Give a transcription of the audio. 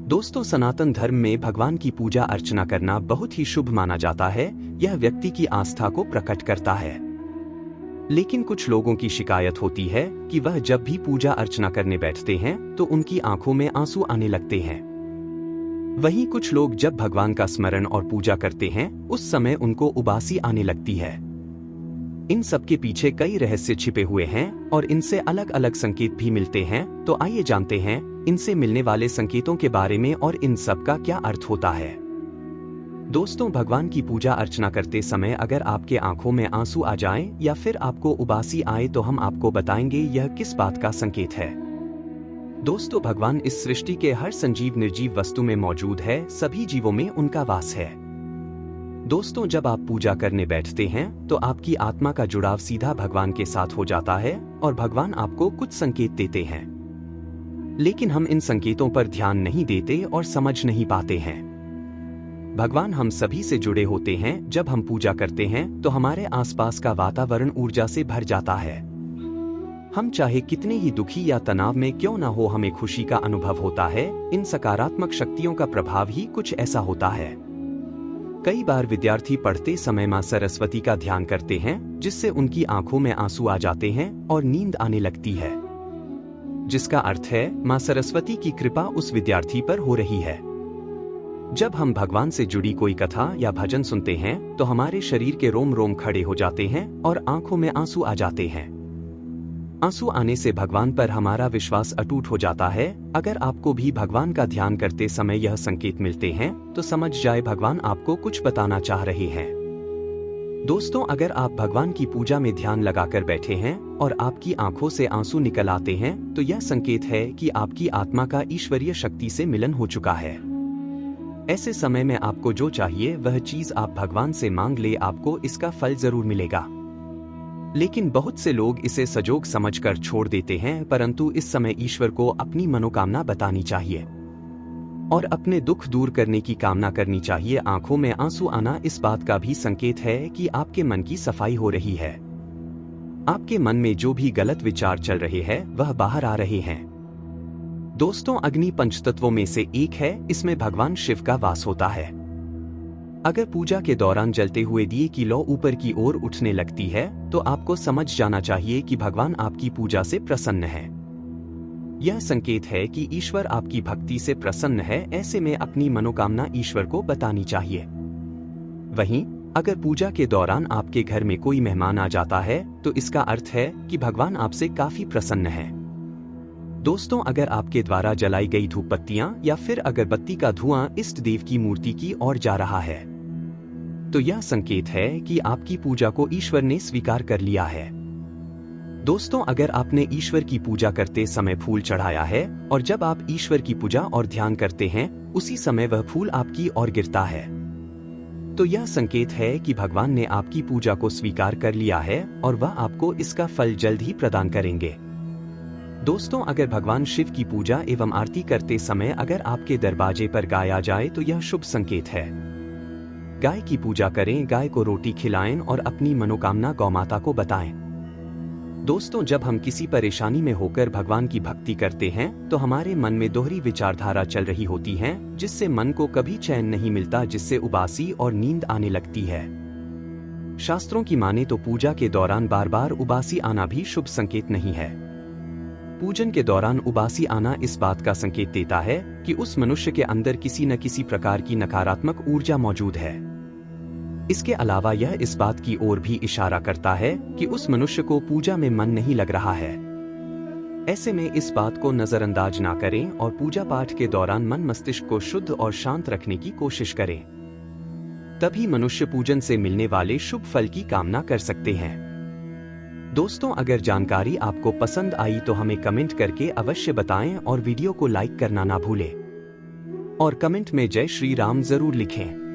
दोस्तों, सनातन धर्म में भगवान की पूजा अर्चना करना बहुत ही शुभ माना जाता है। यह व्यक्ति की आस्था को प्रकट करता है। लेकिन कुछ लोगों की शिकायत होती है कि वह जब भी पूजा अर्चना करने बैठते हैं तो उनकी आंखों में आंसू आने लगते हैं। वहीं कुछ लोग जब भगवान का स्मरण और पूजा करते हैं उस समय उनको उबासी आने लगती है। इन सब के पीछे कई रहस्य छिपे हुए हैं और इनसे अलग अलग संकेत भी मिलते हैं। तो आइए जानते हैं इनसे मिलने वाले संकेतों के बारे में और इन सब का क्या अर्थ होता है। दोस्तों, भगवान की पूजा अर्चना करते समय अगर आपके आंखों में आंसू आ जाएं या फिर आपको उबासी आए तो हम आपको बताएंगे यह किस बात का संकेत है। दोस्तों, भगवान इस सृष्टि के हर सजीव निर्जीव वस्तु में मौजूद है। सभी जीवों में उनका वास है। दोस्तों, जब आप पूजा करने बैठते हैं तो आपकी आत्मा का जुड़ाव सीधा भगवान के साथ हो जाता है और भगवान आपको कुछ संकेत देते हैं। लेकिन हम इन संकेतों पर ध्यान नहीं देते और समझ नहीं पाते हैं। भगवान हम सभी से जुड़े होते हैं। जब हम पूजा करते हैं तो हमारे आसपास का वातावरण ऊर्जा से भर जाता है। हम चाहे कितने ही दुखी या तनाव में क्यों ना हो, हमें खुशी का अनुभव होता है। इन सकारात्मक शक्तियों का प्रभाव ही कुछ ऐसा होता है। कई बार विद्यार्थी पढ़ते समय मां सरस्वती का ध्यान करते हैं जिससे उनकी आंखों में आंसू आ जाते हैं और नींद आने लगती है, जिसका अर्थ है मां सरस्वती की कृपा उस विद्यार्थी पर हो रही है। जब हम भगवान से जुड़ी कोई कथा या भजन सुनते हैं तो हमारे शरीर के रोम रोम खड़े हो जाते हैं और आंखों में आंसू आ जाते हैं। आंसू आने से भगवान पर हमारा विश्वास अटूट हो जाता है। अगर आपको भी भगवान का ध्यान करते समय यह संकेत मिलते हैं तो समझ जाए भगवान आपको कुछ बताना चाह रहे हैं। दोस्तों, अगर आप भगवान की पूजा में ध्यान लगाकर बैठे हैं और आपकी आंखों से आंसू निकल आते हैं तो यह संकेत है कि आपकी आत्मा का ईश्वरीय शक्ति से मिलन हो चुका है। ऐसे समय में आपको जो चाहिए वह चीज आप भगवान से मांग ले, आपको इसका फल जरूर मिलेगा। लेकिन बहुत से लोग इसे सजोग समझकर छोड़ देते हैं, परंतु इस समय ईश्वर को अपनी मनोकामना बतानी चाहिए और अपने दुख दूर करने की कामना करनी चाहिए। आंखों में आंसू आना इस बात का भी संकेत है कि आपके मन की सफाई हो रही है। आपके मन में जो भी गलत विचार चल रहे हैं वह बाहर आ रहे हैं। दोस्तों, अग्नि पंचतत्वों में से एक है। इसमें भगवान शिव का वास होता है। अगर पूजा के दौरान जलते हुए दिए की लौ ऊपर की ओर उठने लगती है तो आपको समझ जाना चाहिए कि भगवान आपकी पूजा से प्रसन्न है। यह संकेत है कि ईश्वर आपकी भक्ति से प्रसन्न है। ऐसे में अपनी मनोकामना ईश्वर को बतानी चाहिए। वहीं अगर पूजा के दौरान आपके घर में कोई मेहमान आ जाता है तो इसका अर्थ है कि भगवान आपसे काफी प्रसन्न है। दोस्तों, अगर आपके द्वारा जलाई गई धूप बत्तियां या फिर अगरबत्ती का धुआं इष्ट देव की मूर्ति की ओर जा रहा है तो यह संकेत है कि आपकी पूजा को ईश्वर ने स्वीकार कर लिया है। दोस्तों, अगर आपने ईश्वर की पूजा करते समय फूल चढ़ाया है और जब आप ईश्वर की पूजा और ध्यान करते हैं उसी समय वह फूल आपकी ओर गिरता है तो यह संकेत है कि भगवान ने आपकी पूजा को स्वीकार कर लिया है और वह आपको इसका फल जल्द ही प्रदान करेंगे। दोस्तों, अगर भगवान शिव की पूजा एवं आरती करते समय अगर आपके दरवाजे पर गाय आ जाए तो यह शुभ संकेत है। गाय की पूजा करें, गाय को रोटी खिलाएं और अपनी मनोकामना गौमाता को बताएं। दोस्तों, जब हम किसी परेशानी में होकर भगवान की भक्ति करते हैं तो हमारे मन में दोहरी विचारधारा चल रही होती है जिससे मन को कभी चैन नहीं मिलता, जिससे उबासी और नींद आने लगती है। शास्त्रों की माने तो पूजा के दौरान बार बार उबासी आना भी शुभ संकेत नहीं है। पूजन के दौरान उबासी आना इस बात का संकेत देता है कि उस मनुष्य के अंदर किसी न किसी प्रकार की नकारात्मक ऊर्जा मौजूद है। इसके अलावा यह इस बात की ओर भी इशारा करता है कि उस मनुष्य को पूजा में मन नहीं लग रहा है। ऐसे में इस बात को नजरअंदाज ना करें और पूजा पाठ के दौरान मन मस्तिष्क को शुद्ध और शांत रखने की कोशिश करें। तभी मनुष्य पूजन से मिलने वाले शुभ फल की कामना कर सकते हैं। दोस्तों, अगर जानकारी आपको पसंद आई तो हमें कमेंट करके अवश्य बताएं और वीडियो को लाइक करना ना भूलें और कमेंट में जय श्री राम जरूर लिखें।